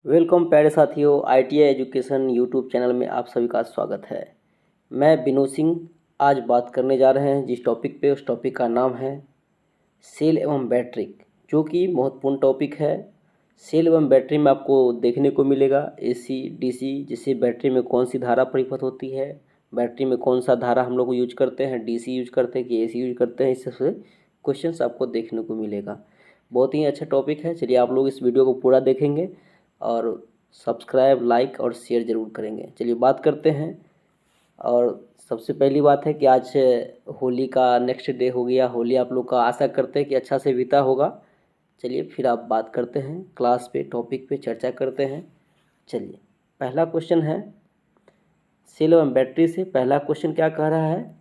Welcome प्यारे साथियों, ITI education YouTube channel में आप सभी का स्वागत है। मैं विनोद सिंह आज बात करने जा रहे हैं जिस टॉपिक पे, उस टॉपिक का नाम है सेल एवं बैटरी, जो कि महत्वपूर्ण टॉपिक है। सेल एवं बैटरी में आपको देखने को मिलेगा AC DC, जिससे बैटरी में कौन सी धारा परिपथ होती है, बैटरी में कौन सा धारा हम लोग यूज करते हैं, DC यूज करते हैं कि AC यूज करते हैं। इस सबसे क्वेश्चंस आपको देखने को मिलेगा। बहुत ही अच्छा टॉपिक है। चलिए आप लोग इस वीडियो को पूरा देखेंगे और सब्सक्राइब, लाइक और शेयर ज़रूर करेंगे। चलिए बात करते हैं। और सबसे पहली बात है कि आज होली का नेक्स्ट डे हो गया। होली आप लोग का आशा करते हैं कि अच्छा से बीता होगा। चलिए फिर आप बात करते हैं, क्लास पे टॉपिक पे चर्चा करते हैं। चलिए पहला क्वेश्चन है सेल एवं बैटरी से। पहला क्वेश्चन क्या कह रहा है,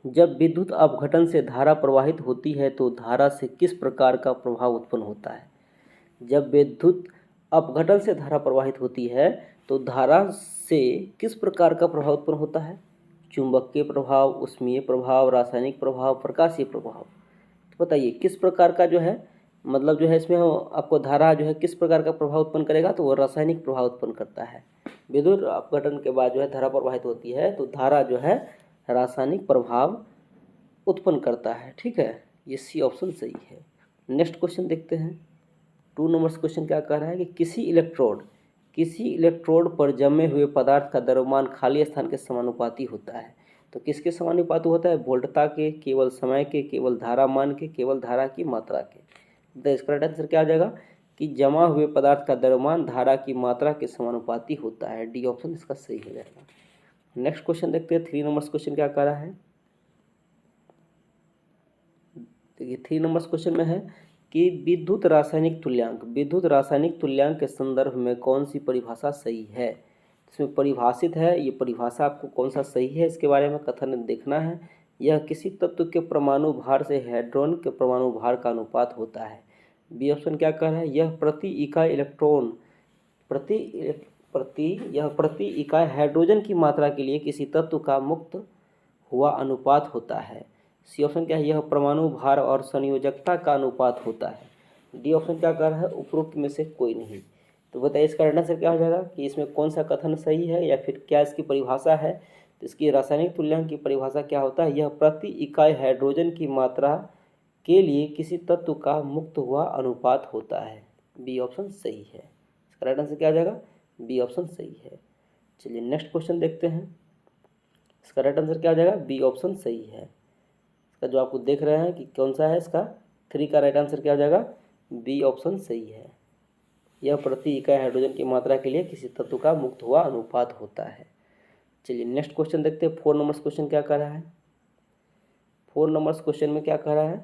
जब विद्युत अपघटन से धारा प्रवाहित होती है तो धारा से किस प्रकार का प्रभाव उत्पन्न होता है। जब विद्युत अपघटन से धारा प्रवाहित होती है तो धारा से किस प्रकार का प्रभाव उत्पन्न होता है। चुंबकीय प्रभाव, ऊष्मीय प्रभाव, रासायनिक प्रभाव, प्रकाशीय प्रभाव। तो बताइए किस प्रकार का जो है, मतलब जो है इसमें आपको धारा जो है किस प्रकार का प्रभाव उत्पन्न करेगा, तो वो रासायनिक प्रभाव उत्पन्न करता है। विद्युत अपघटन के बाद जो है धारा प्रवाहित होती है तो धारा जो है रासायनिक प्रभाव उत्पन्न करता है। ठीक है, ये सी ऑप्शन सही है। नेक्स्ट क्वेश्चन देखते हैं। 2 नंबर क्वेश्चन क्या कह रहा है कि किसी इलेक्ट्रोड पर जमे हुए पदार्थ का द्रव्यमान खाली स्थान के समानुपाती होता है। तो किसके समानुपाती होता है, वोल्टता के, केवल समय के, केवल धारा मान के, केवल धारा की मात्रा के। तो इसका राइट आंसर क्या आ जाएगा कि जमा हुए पदार्थ का द्रव्यमान धारा की मात्रा के समानुपाती होता है। डी ऑप्शन इसका सही हो जाएगा। नेक्स्ट क्वेश्चन देखते हैं। 3 नंबर क्वेश्चन क्या कह रहा है। देखिए 3 नंबर क्वेश्चन में है कि विद्युत रासायनिक तुल्यांक के संदर्भ में कौन सी परिभाषा सही है। इसमें परिभाषित है, ये परिभाषा आपको कौन सा सही है इसके बारे में कथन देखना है। यह किसी तत्व के परमाणु भार से हाइड्रोजन के परमाणु भार का अनुपात होता है। बी ऑप्शन क्या कह रहा है, यह प्रति इकाई इलेक्ट्रॉन प्रति इकाई हाइड्रोजन की मात्रा के लिए किसी तत्व का मुक्त हुआ अनुपात होता है। सी ऑप्शन क्या है, यह परमाणु भार और संयोजकता का अनुपात होता है। डी ऑप्शन क्या कर रहा है, उपरोक्त में से कोई नहीं। तो बताइए इसका राइट आंसर क्या हो जाएगा कि इसमें कौन सा कथन सही है या फिर क्या इसकी परिभाषा है। तो इसकी रासायनिक तुल्यांक की परिभाषा क्या होता है, यह प्रति इकाई हाइड्रोजन की मात्रा के लिए किसी तत्व का मुक्त हुआ अनुपात होता है। बी ऑप्शन सही है। इसका राइट आंसर क्या आ जाएगा, बी ऑप्शन सही है। चलिए नेक्स्ट क्वेश्चन देखते हैं। इसका राइट आंसर क्या आ जाएगा, बी ऑप्शन सही है। इसका जो आपको देख रहे हैं कि कौन सा है, इसका 3 का राइट आंसर क्या हो जाएगा, बी ऑप्शन सही है। यह प्रति इकाई हाइड्रोजन की मात्रा के लिए किसी तत्व का मुक्त हुआ अनुपात होता है। चलिए नेक्स्ट क्वेश्चन देखते हैं। 4 नंबर क्वेश्चन क्या कह रहा है। 4 नंबर क्वेश्चन में क्या कह रहा है,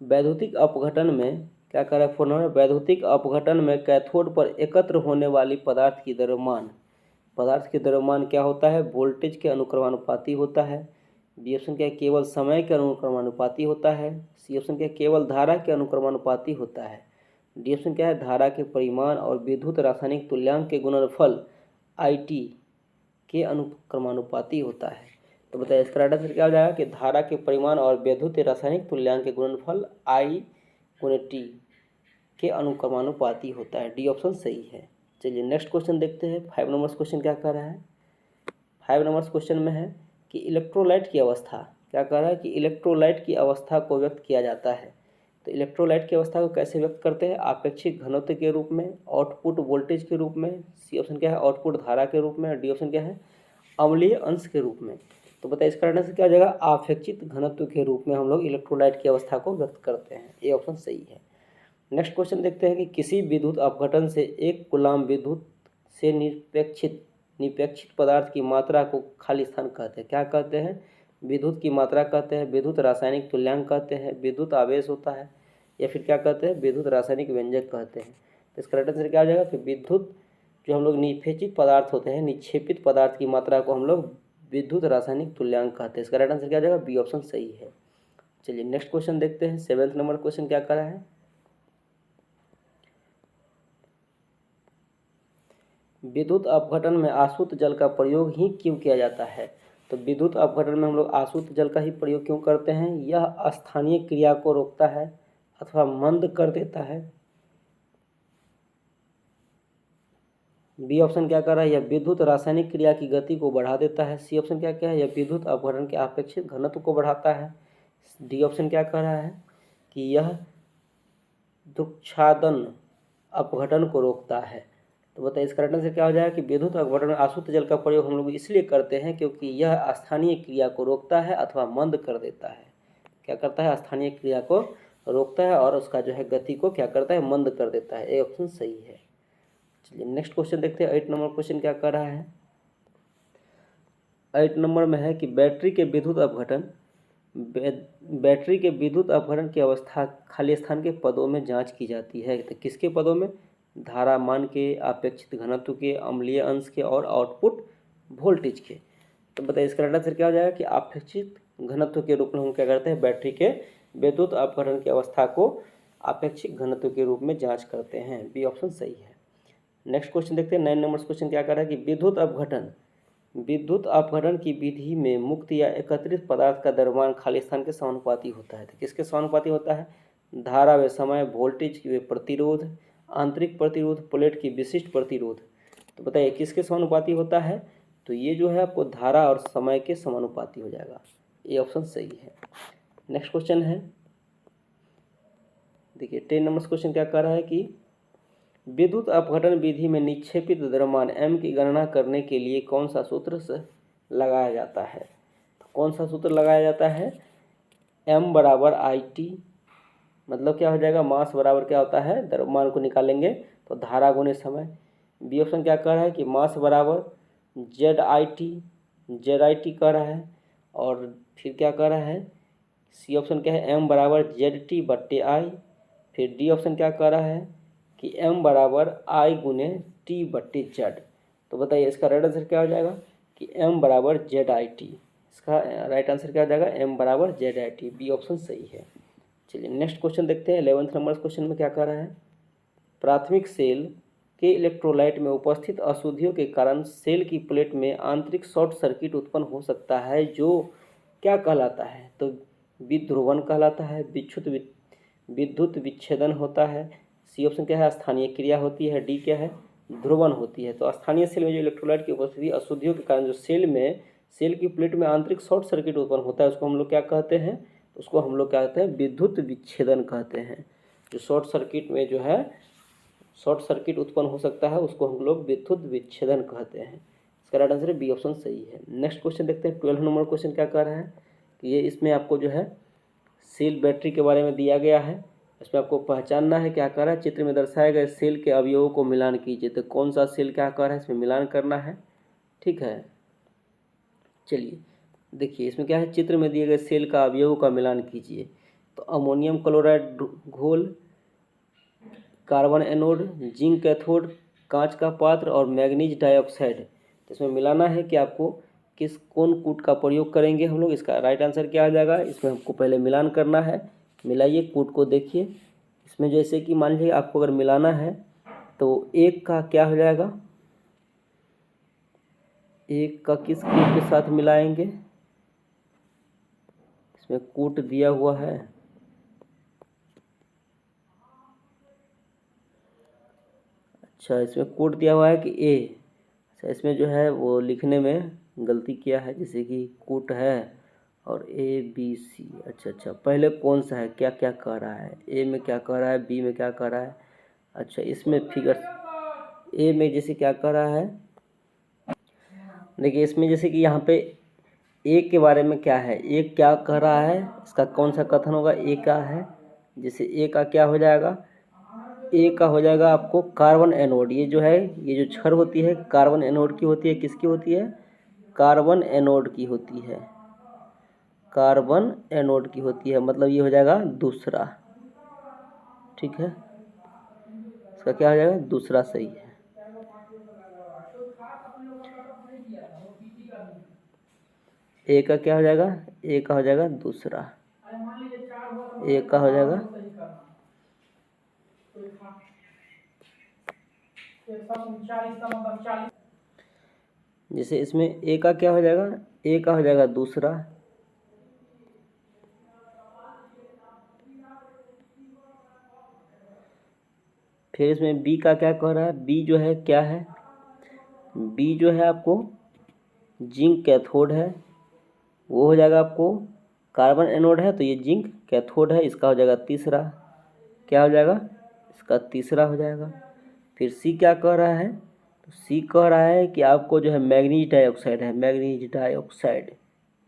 वैद्युतिक अपघटन में क्या कह रहा है। 4 नंबर, वैद्युतिक अपघटन में कैथोड पर एकत्र होने वाली पदार्थ की द्रव्यमान क्या होता है, वोल्टेज के अनुक्रमानुपाती होता है। बी ऑप्शन क्या है, केवल समय के अनुक्रमानुपाती होता है। सी ऑप्शन क्या है, केवल धारा के अनुक्रमानुपाती होता है। डी ऑप्शन क्या है, धारा के परिमाण और विद्युत रासायनिक तुल्यांक के गुणनफल IT के अनुक्रमानुपाती होता है। तो बताइए इसका राइट आंसर क्या हो जाएगा कि धारा के परिमाण और विद्युत रासायनिक तुल्यांक के गुणनफल I/T के अनुक्रमानुपाती होता है। डी ऑप्शन सही है। चलिए नेक्स्ट क्वेश्चन देखते हैं। 5 नंबर क्वेश्चन क्या कह रहा है। 5 नंबर क्वेश्चन में है कि इलेक्ट्रोलाइट की अवस्था, क्या कह रहा है कि इलेक्ट्रोलाइट की अवस्था को व्यक्त किया जाता है। तो इलेक्ट्रोलाइट की अवस्था को कैसे व्यक्त करते हैं, आपेक्षिक घनत्व के रूप में, आउटपुट वोल्टेज के रूप में, सी ऑप्शन क्या है, आउटपुट धारा के रूप में, डी ऑप्शन क्या है, अम्लीय अंश के रूप में। तो बताइए इसका राइट आंसर क्या हो जाएगा, आपेक्षिक घनत्व के रूप में हम लोग इलेक्ट्रोलाइट की अवस्था को व्यक्त करते हैं। ये ऑप्शन सही है। नेक्स्ट क्वेश्चन देखते हैं कि किसी विद्युत अपघटन से 1 कूलाम विद्युत से निपेक्षित पदार्थ की मात्रा को खाली स्थान कहते हैं। क्या कहते हैं, विद्युत की मात्रा कहते हैं, विद्युत रासायनिक तुल्यांक कहते हैं, विद्युत आवेश होता है, या फिर क्या कहते हैं, विद्युत रासायनिक व्यंजक कहते हैं। तो इसका राइट आंसर क्या आ जाएगा कि विद्युत जो हम लोग निक्षेपित पदार्थ होते हैं, निक्षेपित पदार्थ की मात्रा को हम लोग विद्युत रासायनिक तुल्यांक कहते हैं। इसका राइट आंसर क्या आ जाएगा, बी ऑप्शन सही है। चलिए नेक्स्ट क्वेश्चन देखते हैं। 7 नंबर क्वेश्चन क्या कर रहा है, विद्युत अपघटन में आसुत जल का प्रयोग ही क्यों किया जाता है। तो विद्युत अपघटन में हम लोग आसुत जल का ही प्रयोग क्यों करते हैं, यह स्थानीय क्रिया को रोकता है। अथवा मंद कर देता है। बी ऑप्शन क्या कर रहा है, यह विद्युत रासायनिक क्रिया की गति को बढ़ा देता है। सी ऑप्शन क्या क्या है, यह विद्युत अपघटन के अपेक्षित घनत्व को बढ़ाता है। डी ऑप्शन क्या कह रहा है कि यह दुक्षादन अपघटन को रोकता है। तो बताइए इसका राइट आंसर क्या हो जाएगा कि विद्युत अपघटन में अशुद्ध जल का प्रयोग हम लोग इसलिए करते हैं क्योंकि यह स्थानीय क्रिया को रोकता है अथवा मंद कर देता है। क्या करता है, स्थानीय क्रिया को रोकता है और उसका जो है गति को क्या करता है, मंद कर देता है। ए ऑप्शन सही है। चलिए नेक्स्ट क्वेश्चन देखते हैं। 8 नंबर क्वेश्चन क्या कर रहा है। 8 नंबर में है कि बैटरी के विद्युत अपघटन की अवस्था खाली स्थान के पदों में जांच की जाती है। तो किसके पदों में, धारा मान के, अपेक्षित घनत्व के, अम्लीय अंश के और आउटपुट वोल्टेज के। तो बताइए इसका राइट आंसर क्या हो जाएगा कि अपेक्षित घनत्व के रूप में हम क्या करते हैं, बैटरी के विद्युत अपघटन की अवस्था को अपेक्षित घनत्व के रूप में जांच करते हैं। बी ऑप्शन सही है। नेक्स्ट क्वेश्चन देखते हैं। 9 नंबर क्वेश्चन क्या कर रहा है कि विद्युत अपघटन की विधि में मुक्त या एकत्रित पदार्थ का द्रव्यमान खाली स्थान के समानुपाती होता है। तो किसके समानुपाती होता है, धारा व समय, वोल्टेज व प्रतिरोध, आंतरिक प्रतिरोध, प्लेट की विशिष्ट प्रतिरोध। तो बताइए किसके समानुपाती होता है, तो ये जो है आपको धारा और समय के समानुपाती हो जाएगा। ये ऑप्शन सही है। नेक्स्ट क्वेश्चन है, देखिए 10 नंबर क्वेश्चन क्या कर रहा है कि विद्युत अपघटन विधि में निक्षेपित द्रव्यमान m की गणना करने के लिए कौन सा सूत्र से लगाया जाता है। तो कौन सा सूत्र लगाया जाता है, m बराबर IT, मतलब क्या हो जाएगा, मास बराबर क्या होता है, द्रव्यमान को निकालेंगे तो धारा गुने समय। बी ऑप्शन क्या कह रहा है कि मास बराबर ZIT कह रहा है। और फिर क्या कह रहा है, सी ऑप्शन क्या है, m बराबर ZT/I। फिर डी ऑप्शन क्या कह रहा है कि m बराबर I गुने T/Z। तो बताइए इसका राइट आंसर क्या हो जाएगा कि m बराबर ZIT। इसका राइट आंसर क्या हो जाएगा, m बराबर ZIT। बी ऑप्शन सही है। चलिए नेक्स्ट क्वेश्चन देखते हैं। 11 नंबर क्वेश्चन में क्या कह रहा है, प्राथमिक सेल के इलेक्ट्रोलाइट में उपस्थित अशुद्धियों के कारण सेल की प्लेट में आंतरिक शॉर्ट सर्किट उत्पन्न हो सकता है, जो क्या कहलाता है। तो विध्रुवण कहलाता है, विद्युत विच्छेदन होता है। सी ऑप्शन क्या है, स्थानीय क्रिया होती है। डी क्या है, ध्रुवण होती है। तो स्थानीय सेल में जो इलेक्ट्रोलाइट की उपस्थिति अशुद्धियों के कारण जो सेल की प्लेट में आंतरिक शॉर्ट सर्किट उत्पन्न होता है, उसको हम लोग क्या कहते हैं, उसको हम लोग क्या कहते हैं, विद्युत विच्छेदन कहते हैं। जो शॉर्ट सर्किट में जो है शॉर्ट सर्किट उत्पन्न हो सकता है, उसको हम लोग विद्युत विच्छेदन कहते हैं। इसका राइट आंसर है बी ऑप्शन सही है। नेक्स्ट क्वेश्चन देखते हैं। 12 नंबर क्वेश्चन क्या कह रहा है कि ये इसमें आपको जो है सेल बैटरी के बारे में दिया गया है। इसमें आपको पहचानना है, क्या कर रहा है, चित्र में दर्शाए गए सेल के अवयवों को मिलान कीजिए। तो कौन सा सेल क्या कर रहा है, इसमें मिलान करना है। ठीक है, चलिए देखिए इसमें क्या है, चित्र में दिए गए सेल का अवयवों का मिलान कीजिए। तो अमोनियम क्लोराइड घोल, कार्बन एनोड, जिंक कैथोड, कांच का पात्र और मैग्नीज डाइऑक्साइड। तो इसमें मिलाना है कि आपको कौन कूट का प्रयोग करेंगे हम लोग। इसका राइट आंसर क्या आ जाएगा, इसमें हमको पहले मिलान करना है। मिलाइए कूट को, देखिए इसमें जैसे कि मान लीजिए आपको अगर मिलाना है तो एक का क्या हो जाएगा, एक का किस कूट के साथ मिलाएंगे, इसमें कूट दिया हुआ है। अच्छा, इसमें कोड दिया हुआ है कि ए। अच्छा, इसमें जो है वो लिखने में गलती किया है, जैसे कि कूट है और ABC। अच्छा, पहले कौन सा है, क्या क्या कह रहा है, ए में क्या कह रहा है, बी में क्या कह रहा है। अच्छा, इसमें फिगर ए में जैसे क्या कह रहा है, देखिए इसमें जैसे कि यहाँ पे ए के बारे में क्या है, ए क्या कह रहा है, इसका कौन सा कथन होगा, ए का है। जैसे ए का क्या हो जाएगा, ए का हो जाएगा आपको कार्बन एनोड। ये जो है, ये जो छड़ होती है कार्बन एनोड की होती है। किसकी होती है, कार्बन एनोड की होती है, कार्बन एनोड की होती है। मतलब ये हो जाएगा दूसरा। ठीक है, इसका क्या हो जाएगा, दूसरा सही है। ए का क्या हो जाएगा, ए का हो जाएगा दूसरा, ए का हो जाएगा जैसे इसमें ए का क्या हो जाएगा, ए का हो जाएगा दूसरा। फिर इसमें बी का क्या कह रहा है, बी जो है क्या है, बी जो है आपको जिंक कैथोड है, वो हो जाएगा आपको कार्बन एनोड है, तो ये जिंक कैथोड है, इसका हो जाएगा तीसरा, क्या हो जाएगा, इसका तीसरा हो जाएगा। फिर सी क्या कह रहा है, तो सी कह रहा है कि आपको जो है मैग्नीज डाइऑक्साइड है, मैग्नीज डाइऑक्साइड,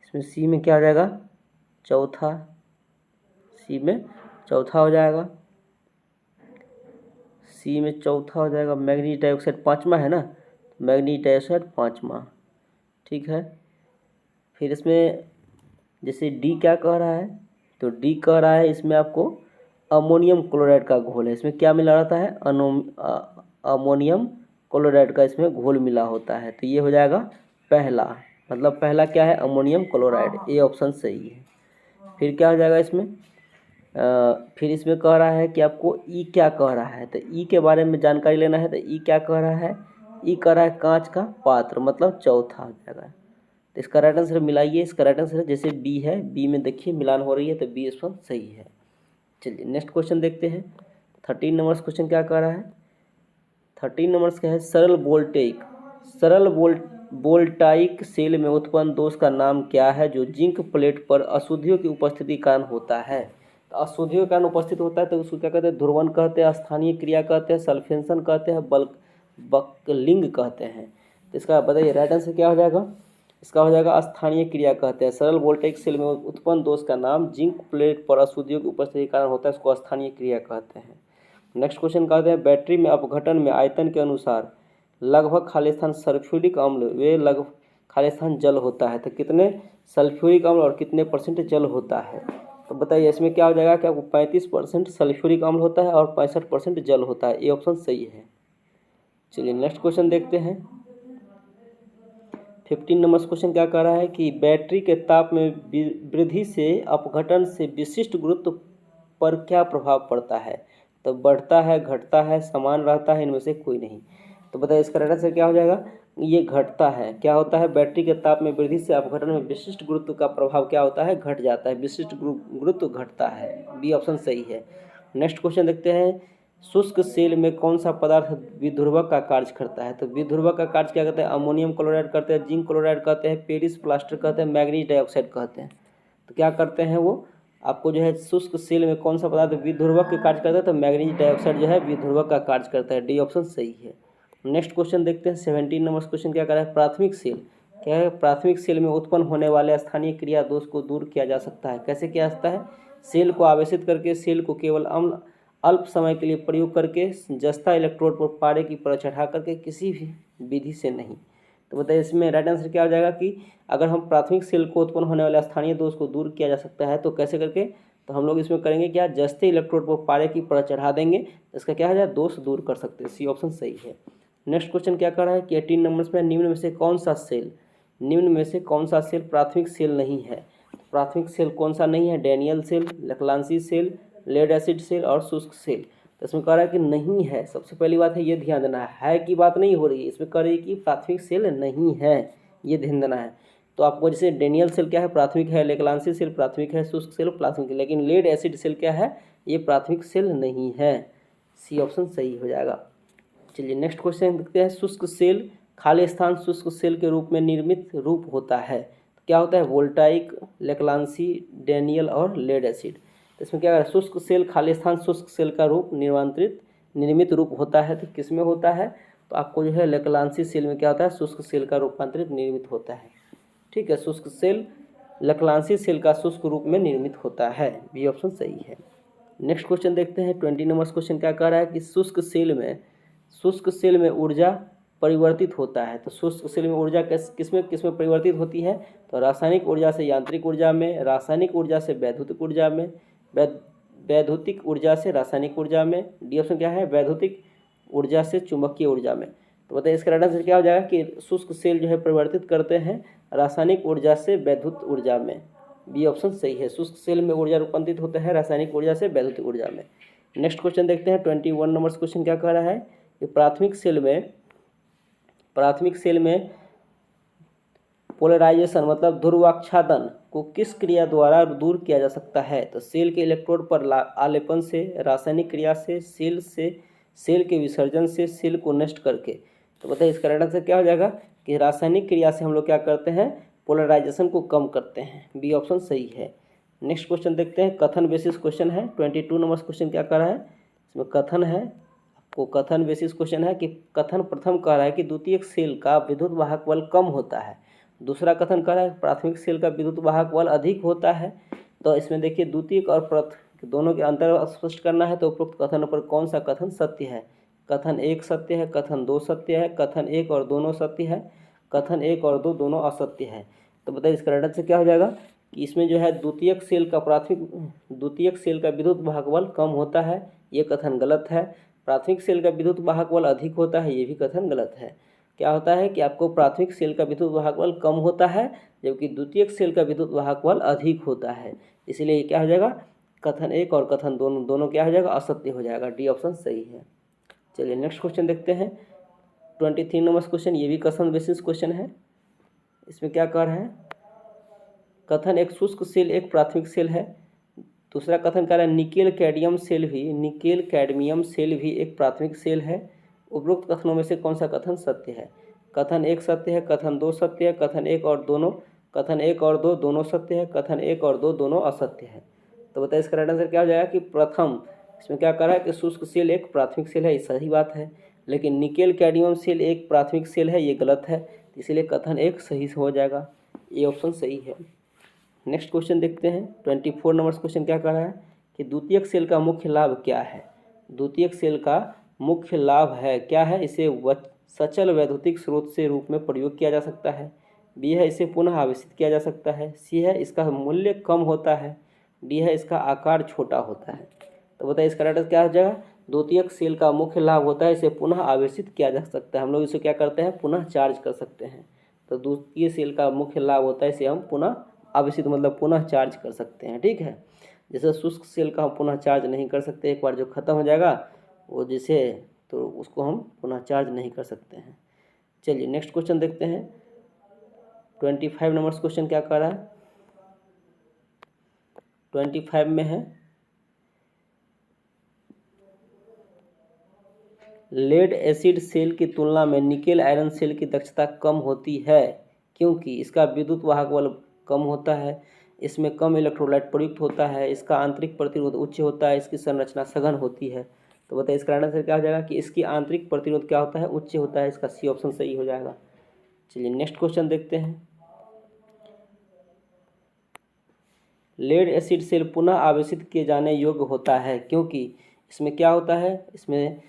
इसमें सी में क्या हो जाएगा, चौथा, सी में चौथा हो जाएगा, सी में चौथा हो जाएगा। मैग्नीज डाइऑक्साइड पाँचवा है ना, मैग्नीज डाइऑक्साइड पाँचवा, ठीक है। फिर इसमें जैसे डी क्या कह रहा है, तो डी कह रहा है इसमें आपको अमोनियम क्लोराइड का घोल है, इसमें क्या मिला रहता है, अमोनियम क्लोराइड का इसमें घोल मिला होता है, तो ये हो जाएगा पहला, मतलब पहला क्या है, अमोनियम क्लोराइड, ये ऑप्शन सही है। फिर क्या हो जाएगा इसमें, फिर इसमें कह रहा है कि आपको ई क्या कह रहा है, तो ई के बारे में जानकारी लेना है, तो ई क्या कह रहा है, ई कह रहा है कांच का पात्र, मतलब चौथा हो जाएगा। तो इसका राइट आंसर मिलाइए, इसका राइट आंसर जैसे बी है, बी में देखिए मिलान हो रही है, तो बी ऑप्शन सही है। चलिए नेक्स्ट क्वेश्चन देखते हैं। 13 नंबर क्वेश्चन क्या कह रहा है, 13 नंबर क्या है, सरल वोल्टाइक सेल में उत्पन्न दोष का नाम क्या है जो जिंक प्लेट पर अशुद्धियों की उपस्थिति के कारण होता है। तो अशुद्धियों के कारण उपस्थित होता है तो उसको क्या कहते हैं, ध्रुवण कहते हैं, स्थानीय क्रिया कहते हैं, सल्फेंशन कहते हैं, बकलिंग कहते हैं। तो इसका बताइए राइट आंसर क्या हो जाएगा, इसका हो जाएगा स्थानीय क्रिया कहते हैं। सरल वोल्टेइक सेल में उत्पन्न दोष का नाम जिंक प्लेट पर अशुद्धियों की उपस्थिति के कारण होता है, इसको स्थानीय क्रिया कहते हैं। नेक्स्ट क्वेश्चन कहते हैं, बैटरी में अपघटन में आयतन के अनुसार लगभग खाली स्थान सल्फ्यूरिक अम्ल वे लगभग खाली स्थान जल होता है, तो कितने सल्फ्यूरिक अम्ल और कितने % जल होता है। तो बताइए इसमें क्या हो जाएगा कि आपको 35% सल्फ्यूरिक अम्ल होता है और 65% जल होता है, ये ऑप्शन सही है। चलिए नेक्स्ट क्वेश्चन देखते हैं। 15 नंबर क्वेश्चन क्या कह रहा है कि बैटरी के ताप में वृद्धि से अपघटन से विशिष्ट गुरुत्व पर क्या प्रभाव पड़ता है। तो बढ़ता है, घटता है, समान रहता है, इनमें से कोई नहीं। तो बताइए इसका राइट आंसर क्या हो जाएगा, ये घटता है। क्या होता है, बैटरी के ताप में वृद्धि से अपघटन में विशिष्ट गुरुत्व का प्रभाव क्या होता है, घट जाता है, विशिष्ट गुरुत्व घटता है, बी ऑप्शन सही है। नेक्स्ट क्वेश्चन देखते हैं, शुष्क सेल में कौन सा पदार्थ विध्रुवक का कार्य करता है। तो विध्रुवक का कार्य क्या कहते हैं, अमोनियम क्लोराइड करते हैं, जिंक क्लोराइड कहते हैं, पेरिस प्लास्टर कहते हैं, मैग्नीज डाइऑक्साइड कहते हैं। तो क्या करते हैं वो, आपको जो है शुष्क सेल में कौन सा पदार्थ विध्रुवक के कार्य करता है, तो मैग्नीज डाइऑक्साइड जो है विध्रुवक का कार्य करता है, डी ऑप्शन सही है। नेक्स्ट क्वेश्चन देखते हैं। 17 नंबर क्वेश्चन क्या कर रहा है, प्राथमिक सेल क्या है, प्राथमिक सेल में उत्पन्न होने वाले स्थानीय क्रिया दोष को दूर किया जा सकता है। कैसे किया जाता है, सेल को आवेशित करके सेल को केवल अल्प समय के लिए प्रयोग करके, जस्ता इलेक्ट्रोड पर पारे की परत चढ़ा करके, किसी भी विधि से नहीं। तो बताइए इसमें राइट आंसर क्या हो जाएगा कि अगर हम प्राथमिक सेल को उत्पन्न होने वाले स्थानीय दोष को दूर किया जा सकता है तो कैसे करके, तो हम लोग इसमें करेंगे क्या, जस्ते इलेक्ट्रोड पर पारे की परत चढ़ा देंगे, इसका क्या हो जाए, दोष दूर कर सकते हैं, सी ऑप्शन सही है। नेक्स्ट क्वेश्चन क्या कर रहा है कि 18 नंबर में निम्न में से कौन सा सेल प्राथमिक सेल नहीं है। प्राथमिक सेल कौन सा नहीं है, Daniell cell, Leclanche cell, lead acid cell और शुष्क सेल। तो इसमें कह रहा है कि नहीं है। सबसे पहली बात है ये ध्यान देना है की बात नहीं हो रही है, इसमें कह रही है कि प्राथमिक सेल नहीं है, ये ध्यान देना है। तो आपको जैसे डेनियल सेल क्या है, प्राथमिक है, लेक्लांसी सेल प्राथमिक है, शुष्क सेल प्राथमिक है, लेकिन लेड एसिड सेल क्या है, ये प्राथमिक सेल नहीं है, सी ऑप्शन सही हो जाएगा। चलिए नेक्स्ट क्वेश्चन देखते हैं। शुष्क सेल खाली स्थान शुष्क सेल के रूप में निर्मित रूप होता है, तो क्या होता है, वोल्टाइक, लेक्लांसी, डेनियल और लेड एसिड। तो इसमें क्या है, शुष्क सेल खाली स्थान शुष्क सेल का रूप निर्मित रूप होता है, तो किस में होता है, तो आपको जो है लेक्लांसी सेल में क्या होता है, शुष्क सेल का रूपांतरित निर्मित होता है, ठीक है। शुष्क सेल लेक्लांसी सेल का शुष्क रूप में निर्मित होता है, बी ऑप्शन सही है। नेक्स्ट क्वेश्चन देखते हैं। 20 नंबर क्वेश्चन क्या कह रहा है कि शुष्क सेल में ऊर्जा परिवर्तित होता है। तो शुष्क सेल में ऊर्जा किसमें परिवर्तित होती है, तो रासायनिक ऊर्जा से यांत्रिक ऊर्जा में, रासायनिक ऊर्जा से वैद्युतिक ऊर्जा में, वैद्युतिक ऊर्जा से रासायनिक ऊर्जा में, डी ऑप्शन क्या है, वैद्युतिक ऊर्जा से चुंबकीय ऊर्जा में। तो बताइए इसका राइट आंसर क्या हो जाएगा कि शुष्क सेल जो है परिवर्तित करते हैं रासायनिक ऊर्जा से वैद्युत ऊर्जा में, बी ऑप्शन सही है। शुष्क सेल में ऊर्जा रूपांतरित होता है रासायनिक ऊर्जा से वैद्युत ऊर्जा में। नेक्स्ट क्वेश्चन देखते हैं। 21 नंबर क्वेश्चन क्या कह रहा है कि प्राथमिक सेल में पोलराइजेशन मतलब ध्रुवाच्छादन को किस क्रिया द्वारा दूर किया जा सकता है। तो सेल के इलेक्ट्रोड पर आलेपन से, रासायनिक क्रिया से, सेल के विसर्जन से सेल को नष्ट करके। तो बताइए इसका राइट आंसर क्या हो जाएगा कि रासायनिक क्रिया से हम लोग क्या करते हैं, पोलराइजेशन को कम करते हैं। बी ऑप्शन सही है। नेक्स्ट क्वेश्चन देखते हैं, कथन बेसिस क्वेश्चन है। 22 नंबर क्वेश्चन क्या कर रहा है, इसमें कथन है, आपको कथन बेसिस क्वेश्चन है कि कथन प्रथम कह रहा है कि द्वितीयक सेल का विद्युत वाहक बल कम होता है। दूसरा कथन कह रहा है प्राथमिक सेल का विद्युत वाहक बल अधिक होता है। तो इसमें देखिए द्वितीयक और प्रथम दोनों के अंतर स्पष्ट करना है। तो उपरोक्त कथन पर कौन सा कथन सत्य है। कथन एक सत्य है, कथन दो सत्य है, कथन एक और दोनों सत्य है, कथन एक और दो दोनों असत्य है। तो बताइए इसका राइट आंसर क्या हो जाएगा कि इसमें जो है द्वितीयक सेल का विद्युत वाहक बल कम होता है, ये कथन गलत है। प्राथमिक सेल का विद्युत वाहक बल अधिक होता है, ये भी कथन गलत है। क्या होता है कि आपको प्राथमिक सेल का विद्युत वाहक बल कम होता है जबकि द्वितीयक सेल का विद्युत वाहक बल अधिक होता है। इसलिए क्या हो जाएगा, कथन एक और कथन दोनों क्या हो जाएगा, असत्य हो जाएगा। डी ऑप्शन सही है। चलिए नेक्स्ट क्वेश्चन देखते हैं, 23 नंबर क्वेश्चन, ये भी कथन बेसिस क्वेश्चन है। इसमें क्या कह रहा है, कथन एक शुष्क सेल एक प्राथमिक सेल है। दूसरा कथन कह रहा है निकेल कैडमियम सेल भी एक प्राथमिक सेल है। उपरोक्त कथनों में से कौन सा कथन सत्य है। कथन एक सत्य है, कथन दो सत्य है, कथन एक और दो दोनों सत्य है, कथन एक और दो दोनों असत्य है। तो बताइए इसका राइट आंसर क्या हो जाएगा कि प्रथम, इसमें क्या कह रहा है कि शुष्क सेल एक प्राथमिक सेल है, ये सही बात है। लेकिन निकेल कैडमियम सेल एक प्राथमिक सेल है, ये गलत है। इसलिए कथन एक सही हो जाएगा, ये ऑप्शन सही है। नेक्स्ट क्वेश्चन देखते हैं, 24 नंबर क्वेश्चन क्या कह रहा है कि द्वितीयक सेल का मुख्य लाभ क्या है। द्वितीयक सेल का मुख्य लाभ है क्या है, इसे सचल वैद्युतिक स्रोत से रूप में प्रयोग किया जा सकता है। बी है इसे पुनः आवेशित किया जा सकता है। सी है इसका मूल्य कम होता है। डी है इसका आकार छोटा होता है। तो बताइए इसका राइट आंसर क्या हो जाएगा, द्वितीयक सेल का मुख्य लाभ होता है इसे पुनः आवेशित किया जा सकता है। हम लोग इसे क्या करते हैं, पुनः चार्ज कर सकते हैं। तो द्वितीय सेल का मुख्य लाभ होता है इसे हम पुनः आवेशित मतलब पुनः चार्ज कर सकते हैं, ठीक है। जैसे शुष्क सेल का हम पुनः चार्ज नहीं कर सकते, एक बार जो ख़त्म हो जाएगा वो जिसे तो उसको हम पुनः चार्ज नहीं कर सकते हैं। चलिए नेक्स्ट क्वेश्चन देखते हैं, 25 नंबर क्वेश्चन क्या कर रहा है, 25 में है लेड एसिड सेल की तुलना में निकेल आयरन सेल की दक्षता कम होती है क्योंकि इसका विद्युत वाहक बल कम होता है, इसमें कम इलेक्ट्रोलाइट प्रयुक्त होता है, इसका आंतरिक प्रतिरोध उच्च होता है, इसकी संरचना सघन होती है। तो बताइए इसका आंसर क्या हो जाएगा कि इसकी आंतरिक प्रतिरोध क्या होता है, उच्च होता है। इसका सी ऑप्शन सही हो जाएगा। चलिए नेक्स्ट क्वेश्चन देखते हैं, लेड एसिड सेल पुनः आवेशित किए जाने योग्य होता है क्योंकि इसमें क्या होता है, इसमें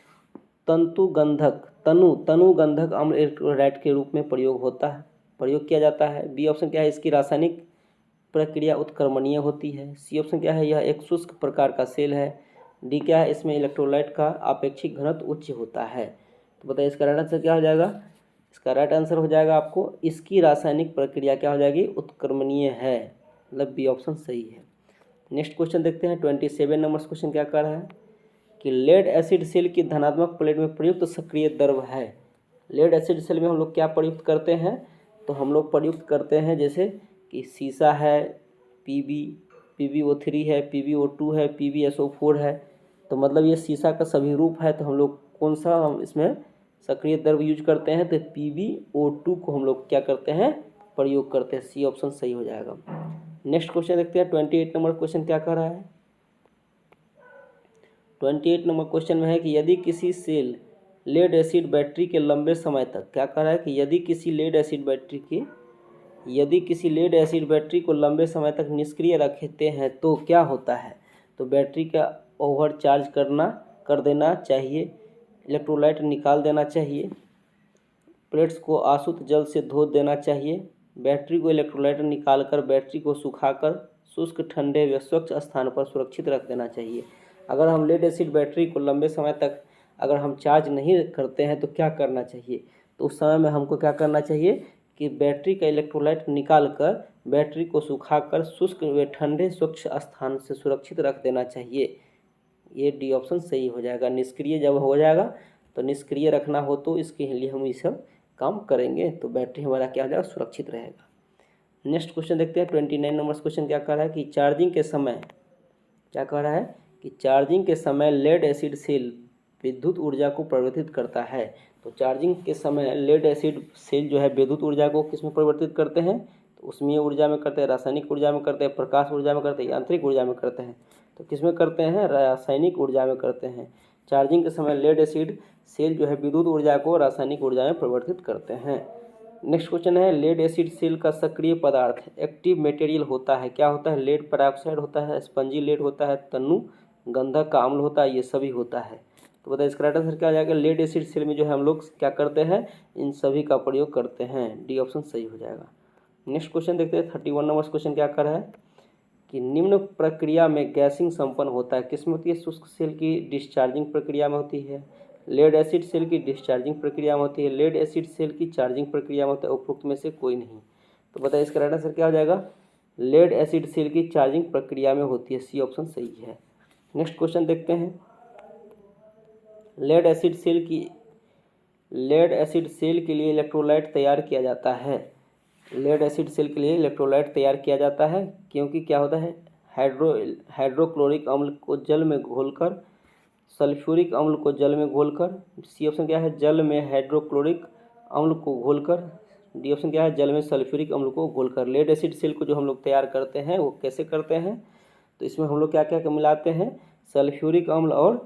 तनुगंधक अम्ल इलेक्ट्रोलाइट के रूप में प्रयोग किया जाता है। बी ऑप्शन क्या है, इसकी रासायनिक प्रक्रिया उत्क्रमणीय होती है। सी ऑप्शन क्या है, यह एक शुष्क प्रकार का सेल है। डी क्या है, इसमें इलेक्ट्रोलाइट का आपेक्षिक घनत्व उच्च होता है। तो बताइए इसका राइट आंसर क्या हो जाएगा, इसका राइट आंसर हो जाएगा आपको इसकी रासायनिक प्रक्रिया क्या हो जाएगी, उत्क्रमणीय है, मतलब बी ऑप्शन सही है। नेक्स्ट क्वेश्चन देखते हैं, 27 नंबर क्वेश्चन क्या कर रहा है कि लेड एसिड सेल की धनात्मक प्लेट में प्रयुक्त सक्रिय द्रव है। लेड एसिड सेल में हम लोग क्या प्रयुक्त करते हैं, तो हम लोग प्रयुक्त करते हैं जैसे कि सीसा है, PbO3 है, PbO2 है, PbSO4 है। तो मतलब ये सीसा का सभी रूप है। तो हम लोग कौन सा हम इसमें सक्रिय द्रव यूज करते हैं, तो PbO2 को हम लोग क्या करते हैं, प्रयोग करते हैं। सी ऑप्शन सही हो जाएगा। नेक्स्ट क्वेश्चन देखते हैं, 28 नंबर क्वेश्चन क्या कह रहा है, 28 नंबर क्वेश्चन में है कि यदि किसी सेल लेड एसिड बैटरी के लंबे समय तक, क्या कह रहा है कि यदि किसी लेड एसिड बैटरी को लंबे समय तक निष्क्रिय रखते हैं तो क्या होता है। तो बैटरी का ओवर चार्ज कर देना चाहिए, इलेक्ट्रोलाइट निकाल देना चाहिए, प्लेट्स को आसुत जल से धो देना चाहिए, बैटरी को इलेक्ट्रोलाइट निकालकर बैटरी को सुखाकर शुष्क ठंडे व स्वच्छ स्थान पर सुरक्षित रख देना चाहिए। अगर हम लेड एसिड बैटरी को लंबे समय तक अगर हम चार्ज नहीं करते हैं तो क्या करना चाहिए, तो उस समय में हमको क्या करना चाहिए कि बैटरी का इलेक्ट्रोलाइट निकाल कर बैटरी को सुखाकर शुष्क व ठंडे स्वच्छ स्थान से सुरक्षित रख देना चाहिए। ये डी ऑप्शन सही हो जाएगा। निष्क्रिय जब हो जाएगा तो निष्क्रिय रखना हो तो इसके लिए हम ये सब काम करेंगे तो बैटरी हमारा क्या हो जाएगा, सुरक्षित रहेगा। नेक्स्ट क्वेश्चन देखते हैं, 29 नंबर क्वेश्चन क्या कह रहा है कि चार्जिंग के समय क्या कह रहा है कि चार्जिंग के समय लेड एसिड सेल विद्युत ऊर्जा को परिवर्तित करता है। तो चार्जिंग के समय लेड एसिड सेल जो है विद्युत ऊर्जा को किस में परिवर्तित करते हैं, तो उसमें ऊर्जा में करते हैं, रासायनिक ऊर्जा में करते हैं, प्रकाश ऊर्जा में करते हैं, यांत्रिक ऊर्जा में करते हैं। तो किस में करते हैं, रासायनिक ऊर्जा में करते हैं। चार्जिंग के समय लेड एसिड सेल जो है विद्युत ऊर्जा को रासायनिक ऊर्जा में परिवर्तित करते हैं। नेक्स्ट क्वेश्चन है, लेड एसिड सेल का सक्रिय पदार्थ एक्टिव मटेरियल होता है, क्या होता है, लेड पेरोक्साइड होता है, स्पंजी लेड होता है, तनु गंधक का अम्ल होता है, ये सभी होता है। तो बताइए इसका राइट आंसर क्या आ जाएगा। लेड एसिड सेल में जो है हम लोग क्या करते हैं, इन सभी का प्रयोग करते हैं। डी ऑप्शन सही हो जाएगा। नेक्स्ट क्वेश्चन देखते हैं 31 नंबर क्वेश्चन क्या कर रहा है कि निम्न प्रक्रिया में गैसिंग संपन्न होता है, किसमें होती है, शुष्क सेल की डिस्चार्जिंग प्रक्रिया में होती है, लेड एसिड सेल की डिस्चार्जिंग प्रक्रिया में होती है, लेड एसिड सेल की चार्जिंग प्रक्रिया में होता है, उपरोक्त में से कोई नहीं। तो बताइए इसका राइट आंसर क्या हो जाएगा, लेड एसिड सेल की चार्जिंग प्रक्रिया में होती है। सी ऑप्शन सही है। नेक्स्ट क्वेश्चन देखते हैं, लेड एसिड सेल के लिए इलेक्ट्रोलाइट तैयार किया जाता है। लेड एसिड सेल के लिए इलेक्ट्रोलाइट तैयार किया जाता है क्योंकि क्या होता है, हाइड्रोक्लोरिक अम्ल को जल में घोलकर, सल्फ्यूरिक अम्ल को जल में घोलकर, सी ऑप्शन क्या है, जल में हाइड्रोक्लोरिक अम्ल को घोलकर, डी ऑप्शन क्या है, जल में सल्फ्यूरिक अम्ल को घोलकर। लेड एसिड सेल को जो हम लोग तैयार करते हैं वो कैसे करते हैं, तो इसमें हम लोग क्या क्या मिलाते हैं, सल्फ्यूरिक अम्ल और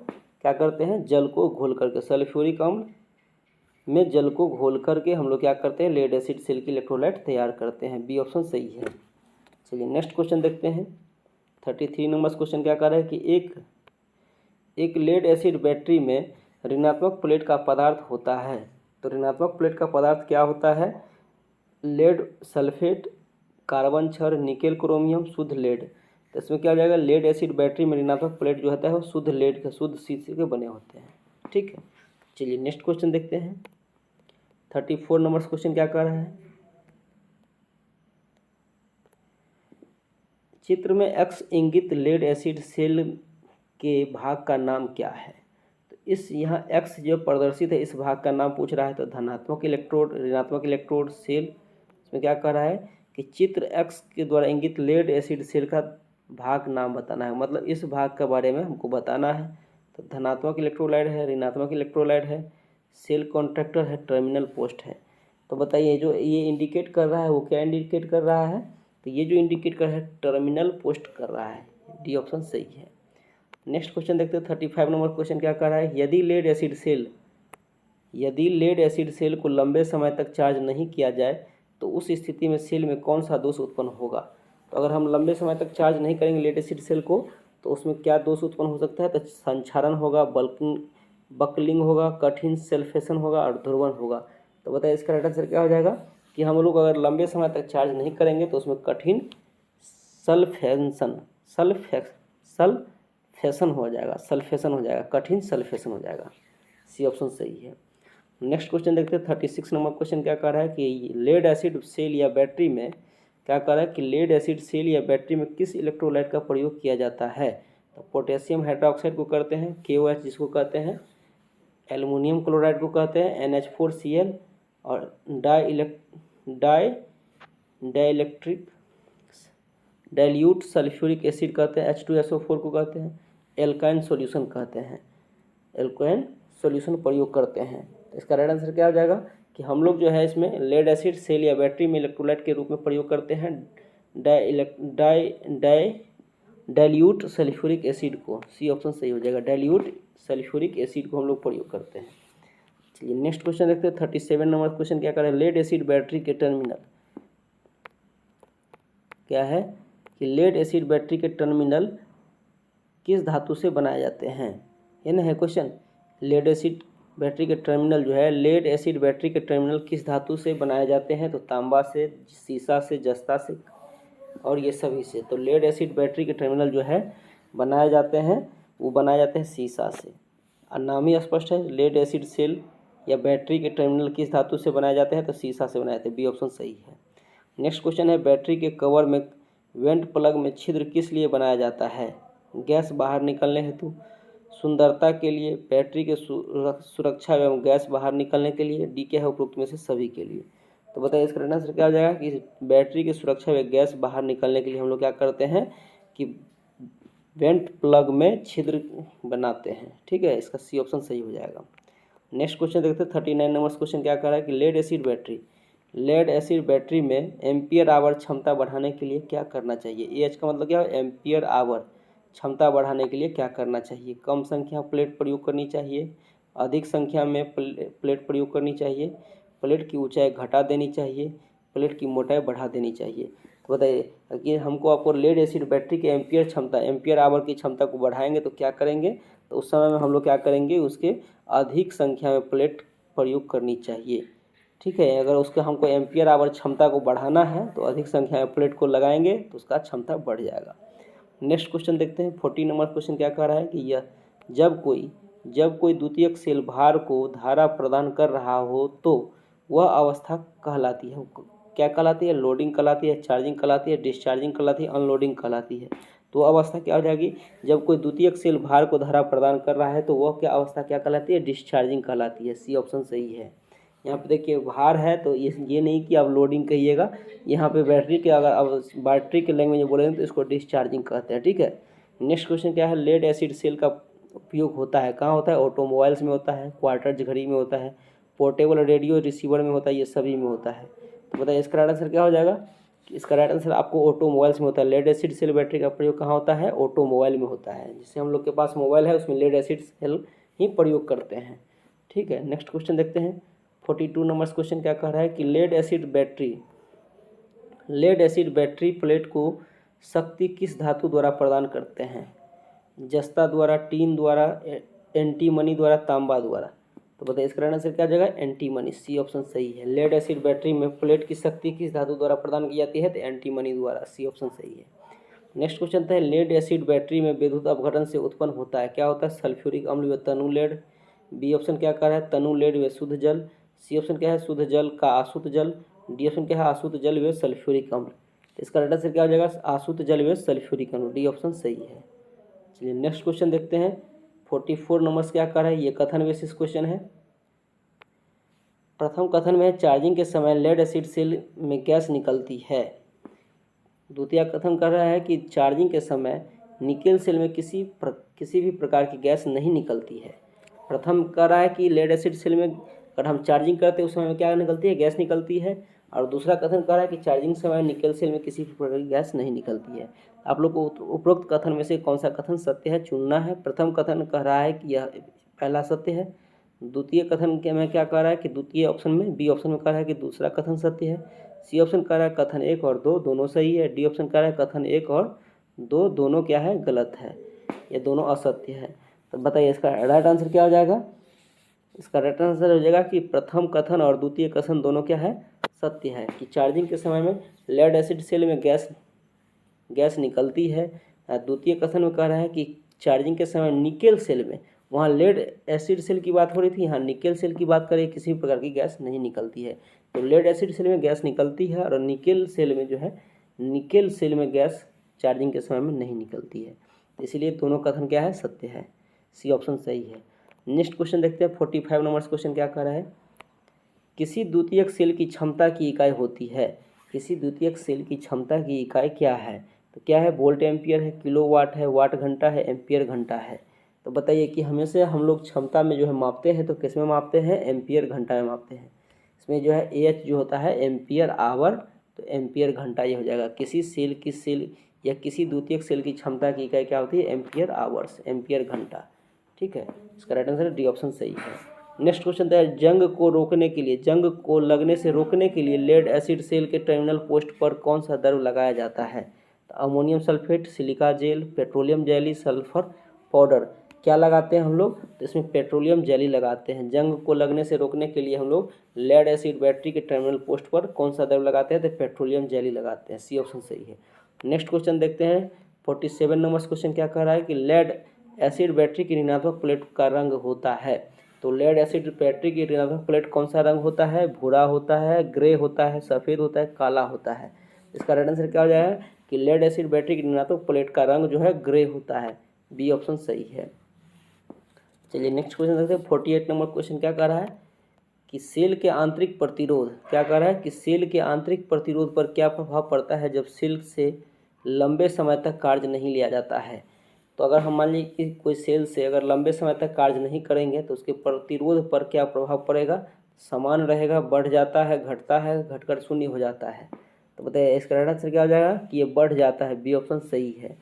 क्या करते हैं, जल को घोल करके, सल्फ्यूरिक अम्ल में जल को घोल करके हम लोग क्या करते हैं, लेड एसिड सेल की इलेक्ट्रोलाइट तैयार करते हैं। बी ऑप्शन सही है। चलिए नेक्स्ट क्वेश्चन देखते हैं 33 नंबर क्वेश्चन क्या कर रहा है कि एक लेड एसिड बैटरी में ऋणात्मक प्लेट का पदार्थ होता है। तो ऋणात्मक प्लेट का पदार्थ क्या होता है, लेड सल्फेट, कार्बन क्षार, निकेल क्रोमियम, शुद्ध लेड। तो इसमें क्या हो जाएगा, लेड एसिड बैटरी में ऋणात्मक प्लेट जो होता है वो शुद्ध लेड के, शुद्ध शीशे के बने होते हैं। ठीक है, चलिए नेक्स्ट क्वेश्चन देखते हैं 34 नंबर क्वेश्चन क्या कर रहा है, चित्र में एक्स इंगित लेड एसिड सेल के भाग का नाम क्या है। तो इस यहाँ एक्स जो प्रदर्शित है इस भाग का नाम पूछ रहा है। तो धनात्मक इलेक्ट्रोड, ऋणात्मक इलेक्ट्रोड सेल, इसमें क्या कह रहा है कि चित्र एक्स के द्वारा इंगित लेड एसिड सेल का भाग नाम बताना है, मतलब इस भाग के बारे में हमको बताना है। तो धनात्मक इलेक्ट्रोलाइट है, ऋणात्मक इलेक्ट्रोलाइट है, सेल कॉन्ट्रैक्टर है, टर्मिनल पोस्ट है। तो बताइए जो ये इंडिकेट कर रहा है वो क्या इंडिकेट कर रहा है, तो ये जो इंडिकेट कर रहा है टर्मिनल पोस्ट कर रहा है। डी ऑप्शन सही है। नेक्स्ट क्वेश्चन देखते हैं 35 नंबर क्वेश्चन क्या कर रहा है, यदि लेड एसिड सेल को लंबे समय तक चार्ज नहीं किया जाए तो उस स्थिति में सेल में कौन सा दोष उत्पन्न होगा। तो अगर हम लंबे समय तक चार्ज नहीं करेंगे लेड एसिड सेल को तो उसमें क्या दोष उत्पन्न हो सकता है, तो संक्षारण होगा, बकलिंग होगा, कठिन सल्फेशन होगा और ध्रुवण होगा। तो बताइए इसका राइट आंसर क्या हो जाएगा कि हम लोग अगर लंबे समय तक चार्ज नहीं करेंगे तो उसमें कठिन सल्फेशन हो जाएगा, कठिन सल्फेशन हो जाएगा। सी ऑप्शन सही है। नेक्स्ट क्वेश्चन देखते हैं 36 नंबर क्वेश्चन क्या कह रहा है कि लेड एसिड सेल या बैटरी में क्या कह रहा है कि लेड एसिड सेल या बैटरी में किस इलेक्ट्रोलाइट का प्रयोग किया जाता है। तो पोटेशियम हाइड्रोक्साइड को करते हैं, KOH जिसको कहते हैं, एल्युमिनियम क्लोराइड को कहते हैं NH4Cl, और डाइल्यूट सल्फ्यूरिक एसिड कहते हैं H2SO4 को कहते हैं, एल्काइन सॉल्यूशन कहते हैं, एल्काइन सॉल्यूशन प्रयोग करते हैं। तो इसका राइट आंसर क्या हो जाएगा कि हम लोग जो है इसमें लेड एसिड सेल या बैटरी में इलेक्ट्रोलाइट के रूप में प्रयोग करते हैं डाइल्यूट सल्फ्यूरिक एसिड को। सी ऑप्शन सही हो जाएगा, डाइल्यूट सल्फ्यूरिक एसिड को हम लोग प्रयोग करते हैं। चलिए नेक्स्ट क्वेश्चन देखते हैं 37 नंबर क्वेश्चन क्या कर रहे हैं, लेड एसिड बैटरी के टर्मिनल क्या है कि लेड एसिड बैटरी के टर्मिनल किस धातु से बनाए जाते हैं। ये ना है क्वेश्चन, लेड एसिड बैटरी के टर्मिनल जो है, लेड एसिड बैटरी के टर्मिनल किस धातु से बनाए जाते हैं। तो तांबा से, सीसा से, जस्ता से और ये सभी से। तो लेड एसिड बैटरी के टर्मिनल जो है बनाए जाते हैं वो बनाए जाते हैं सीसा से। और नाम ही स्पष्ट है, लेड एसिड सेल या बैटरी के टर्मिनल किस धातु से बनाए जाते हैं, तो सीसा से बनाए जाते हैं। बी ऑप्शन सही है। नेक्स्ट क्वेश्चन है, बैटरी के कवर में वेंट प्लग में छिद्र किस लिए बनाया जाता है। गैस बाहर निकलने हेतु, सुंदरता के लिए, बैटरी के सुरक्षा एवं गैस बाहर निकलने के लिए, डी क्या है उपरोक्त में से सभी के लिए। तो बताइए इसका आंसर क्या हो जाएगा कि बैटरी की सुरक्षा व गैस बाहर निकलने के लिए हम लोग क्या करते हैं कि वेंट प्लग में छिद्र बनाते हैं। ठीक है, इसका सी ऑप्शन सही हो जाएगा। नेक्स्ट क्वेश्चन देखते हैं 39 नंबर क्वेश्चन क्या कह रहा है कि लेड एसिड बैटरी में एम्पियर आवर क्षमता बढ़ाने के लिए क्या करना चाहिए। एच का मतलब क्या है, एम्पियर आवर क्षमता बढ़ाने के लिए क्या करना चाहिए। कम संख्या प्लेट प्रयोग करनी चाहिए, अधिक संख्या में प्लेट प्रयोग करनी चाहिए, प्लेट की ऊंचाई घटा देनी चाहिए, प्लेट की मोटाई बढ़ा देनी चाहिए। तो बताइए कि हमको आपको लेड एसिड बैटरी के एम्पियर आवर की क्षमता को बढ़ाएंगे तो क्या करेंगे। तो उस समय में हम लोग क्या करेंगे, उसके अधिक संख्या में प्लेट प्रयोग करनी चाहिए। ठीक है, अगर उसके हमको एम्पियर आवर क्षमता को बढ़ाना है तो अधिक संख्या में प्लेट को लगाएंगे तो उसका क्षमता बढ़ जाएगा। नेक्स्ट क्वेश्चन देखते हैं 40 नंबर क्वेश्चन क्या कह रहा है कि यह जब कोई द्वितीयक सेल भार को धारा प्रदान कर रहा हो तो वह अवस्था कहलाती है। क्या कहलाती है, लोडिंग कहलाती है, चार्जिंग कहलाती है, डिस्चार्जिंग कहलाती है, अनलोडिंग कहलाती है। तो अवस्था क्या हो जाएगी, जब कोई द्वितीयक सेल भार को धारा प्रदान कर रहा है तो वह क्या अवस्था क्या कहलाती है, डिस्चार्जिंग कहलाती है। सी ऑप्शन सही है। यहाँ पे देखिए भार है तो ये नहीं कि आप लोडिंग कहिएगा, यहाँ पे बैटरी के अगर अब बैटरी के लैंग्वेज में बोलेंगे तो इसको डिस्चार्जिंग कहते हैं। ठीक है, नेक्स्ट क्वेश्चन क्या है, लेड एसिड सेल का उपयोग होता है कहाँ होता है, ऑटोमोबाइल्स में होता है, क्वार्टर्ज घड़ी में होता है, पोर्टेबल रेडियो रिसीवर में होता है, ये सभी में होता है। तो बताइए इसका राइट आंसर क्या हो जाएगा। इसका राइट आंसर आपको ऑटोमोबाइल्स में होता है। लेड एसिड सेल बैटरी का प्रयोग कहाँ होता है, ऑटोमोबाइल में होता है। जिससे हम लोग के पास मोबाइल है उसमें लेड एसिड सेल ही प्रयोग करते हैं। ठीक है, नेक्स्ट क्वेश्चन देखते हैं 42 नंबर क्वेश्चन क्या कह रहा है कि लेड एसिड बैटरी प्लेट को शक्ति किस धातु द्वारा प्रदान करते हैं। जस्ता द्वारा, टीन द्वारा, एंटीमनी द्वारा, तांबा द्वारा। तो बताइए इसका राइट आंसर क्या आ जाएगा, एंटीमनी। सी ऑप्शन सही है। लेड एसिड बैटरी में प्लेट की शक्ति किस धातु द्वारा प्रदान की जाती है, तो एंटीमनी द्वारा। सी ऑप्शन सही है। नेक्स्ट क्वेश्चन है लेड एसिड बैटरी में विद्युत अपघटन से उत्पन्न होता है क्या होता है, सल्फ्यूरिक अम्ल व तनु लेड। बी ऑप्शन क्या कह रहा है, तनु लेड व शुद्ध जल। सी ऑप्शन क्या है, शुद्ध जल का आशुद्ध जल। डी ऑप्शन क्या है, अशुद्ध जल व सल्फ्यूरिक अम्ल। इसका राइट आंसर क्या हो जाएगा, अशुद्ध जल व सल्फ्यूरिक अम्ल। डी ऑप्शन सही है। चलिए नेक्स्ट क्वेश्चन देखते हैं 44 नंबर क्या कह रहा है, ये कथन बेसिस क्वेश्चन है। प्रथम कथन में चार्जिंग के समय लेड एसिड सेल में गैस निकलती है। द्वितीय कथन कर रहा है कि चार्जिंग के समय निकेल सेल में किसी भी प्रकार की गैस नहीं निकलती है। प्रथम कह रहा है कि लेड एसिड सेल में अगर हम चार्जिंग करते हैं उस समय में क्या निकलती है, गैस निकलती है। और दूसरा कथन कह रहा है कि चार्जिंग समय निकेल सेल में किसी भी प्रकार की गैस नहीं निकलती है। आप लोग को उपरोक्त कथन में से कौन सा कथन सत्य है चुनना है। प्रथम कथन कह रहा है कि यह पहला सत्य है। द्वितीय कथन के में क्या कह रहा है कि द्वितीय ऑप्शन में, बी ऑप्शन में कह रहा है कि दूसरा कथन सत्य है। सी ऑप्शन कह रहा है कथन 1 और 2 दोनों सही है। डी ऑप्शन कह रहा है कथन 1 और 2 दोनों क्या है, गलत है, ये दोनों असत्य है। तो बताइए इसका राइट आंसर क्या हो जाएगा। इसका राइट आंसर हो जाएगा कि प्रथम कथन और द्वितीय कथन दोनों क्या है, सत्य है। कि चार्जिंग के समय में लेड एसिड सेल में गैस निकलती है। द्वितीय कथन में कह रहा है कि चार्जिंग के समय निकेल सेल में, वहाँ लेड एसिड सेल की बात हो रही थी, यहाँ निकेल सेल की बात करें, किसी भी प्रकार की गैस नहीं निकलती है। तो लेड एसिड सेल में गैस निकलती है और निकेल सेल में जो है, निकेल सेल में गैस चार्जिंग के समय में नहीं निकलती है। तो इसलिए दोनों कथन क्या है, सत्य है। सी ऑप्शन सही है। नेक्स्ट क्वेश्चन देखते हैं 45 नंबर क्वेश्चन क्या कह रहा है, किसी द्वितीयक सेल की क्षमता की इकाई होती है। किसी द्वितीयक सेल की क्षमता की इकाई क्या है, तो क्या है, वोल्ट एम्पियर है, किलोवाट है, वाट घंटा है, एम्पियर घंटा है। तो बताइए कि हमेशा हम लोग क्षमता में जो है मापते हैं तो किस में मापते हैं, एम्पियर घंटा में मापते हैं। इसमें जो है एच जो होता है एम्पियर आवर, तो एम्पियर घंटा ये हो जाएगा। किसी सेल या किसी द्वितीयक सेल की क्षमता की इकाई क्या होती है, एम्पियर आवर्स, एम्पियर घंटा। ठीक है, इसका राइट आंसर डी ऑप्शन सही है। नेक्स्ट क्वेश्चन है जंग को लगने से रोकने के लिए लेड एसिड सेल के टर्मिनल पोस्ट पर कौन सा द्रव लगाया जाता है। तो ammonium sulphate, silica gel, petroleum jelly, sulphur powder. क्या लगाते हैं हम लोग, तो इसमें पेट्रोलियम जेली लगाते हैं। जंग को लगने से रोकने के लिए हम लोग लेड एसिड बैटरी के टर्मिनल पोस्ट पर कौन सा द्रव लगाते हैं, तो पेट्रोलियम जेली लगाते हैं। सी ऑप्शन सही है। नेक्स्ट क्वेश्चन देखते हैं 47 नंबर क्वेश्चन क्या कह रहा है कि लेड एसिड बैटरी की ऋणात्मक प्लेट का रंग होता है। तो लेड एसिड बैटरी की ऋणात्मक प्लेट कौन सा रंग होता है, भूरा होता है, ग्रे होता है, सफ़ेद होता है, काला होता है। इसका राइट आंसर क्या हो जाएगा कि लेड एसिड बैटरी की ऋणात्मक प्लेट का रंग जो है ग्रे होता है। बी ऑप्शन सही है। चलिए नेक्स्ट क्वेश्चन देखते हैं 48 नंबर क्वेश्चन क्या कह रहा है कि सेल के आंतरिक प्रतिरोध, क्या कह रहा है कि सेल के आंतरिक प्रतिरोध पर क्या प्रभाव पड़ता है जब सेल से लंबे समय तक कार्य नहीं लिया जाता है। तो अगर हम मान लीजिए कि कोई सेल से अगर लंबे समय तक कार्य नहीं करेंगे तो उसके प्रतिरोध पर क्या प्रभाव पड़ेगा, समान रहेगा, बढ़ जाता है, घटता है, घटकर शून्य हो जाता है। तो बताइए इसका राइट आंसर क्या हो जाएगा कि ये बढ़ जाता है, बी ऑप्शन सही है।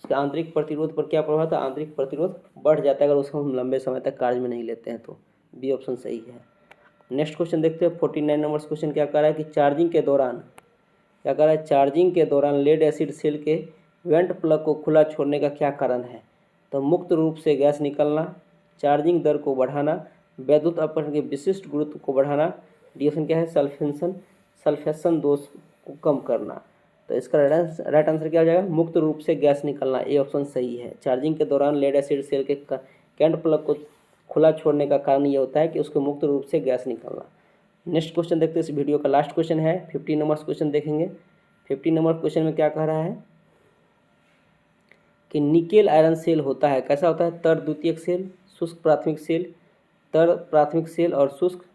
उसका आंतरिक प्रतिरोध पर क्या प्रभाव था, आंतरिक प्रतिरोध बढ़ जाता है अगर उसको हम लंबे समय तक कार्य में नहीं लेते हैं, तो बी ऑप्शन सही है। नेक्स्ट क्वेश्चन देखते हैं 49 नंबर क्वेश्चन क्या कह रहा है कि चार्जिंग के दौरान क्या कह रहा है, चार्जिंग के दौरान लेड एसिड सेल के वेंट प्लग को खुला छोड़ने का क्या कारण है। तो मुक्त रूप से गैस निकलना, चार्जिंग दर को बढ़ाना, वैद्युत अपघटन के विशिष्ट गुरुत्व को बढ़ाना, डी ऑप्शन क्या है सल्फेशन दोष को कम करना। तो इसका राइट आंसर क्या हो जाएगा, मुक्त रूप से गैस निकलना, ए ऑप्शन सही है। चार्जिंग के दौरान लेड एसिड सेल के कैंट प्लग को खुला छोड़ने का कारण ये होता है कि उसको मुक्त रूप से गैस निकलना। नेक्स्ट क्वेश्चन देखते हैं, इस वीडियो का लास्ट क्वेश्चन है, 50 नंबर क्वेश्चन देखेंगे। 50 नंबर क्वेश्चन में क्या कह रहा है कि निकेल आयरन सेल होता है, कैसा होता है, तर द्वितीयक सेल, शुष्क प्राथमिक सेल, तर प्राथमिक सेल और शुष्क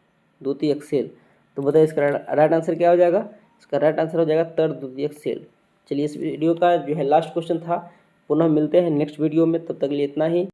द्वितीयक सेल। तो बताइए इसका राइट आंसर क्या हो जाएगा, इसका राइट आंसर हो जाएगा तर द्वितीयक सेल। चलिए इस वीडियो का जो है लास्ट क्वेश्चन था, पुनः मिलते हैं नेक्स्ट वीडियो में, तब तक के लिए इतना ही।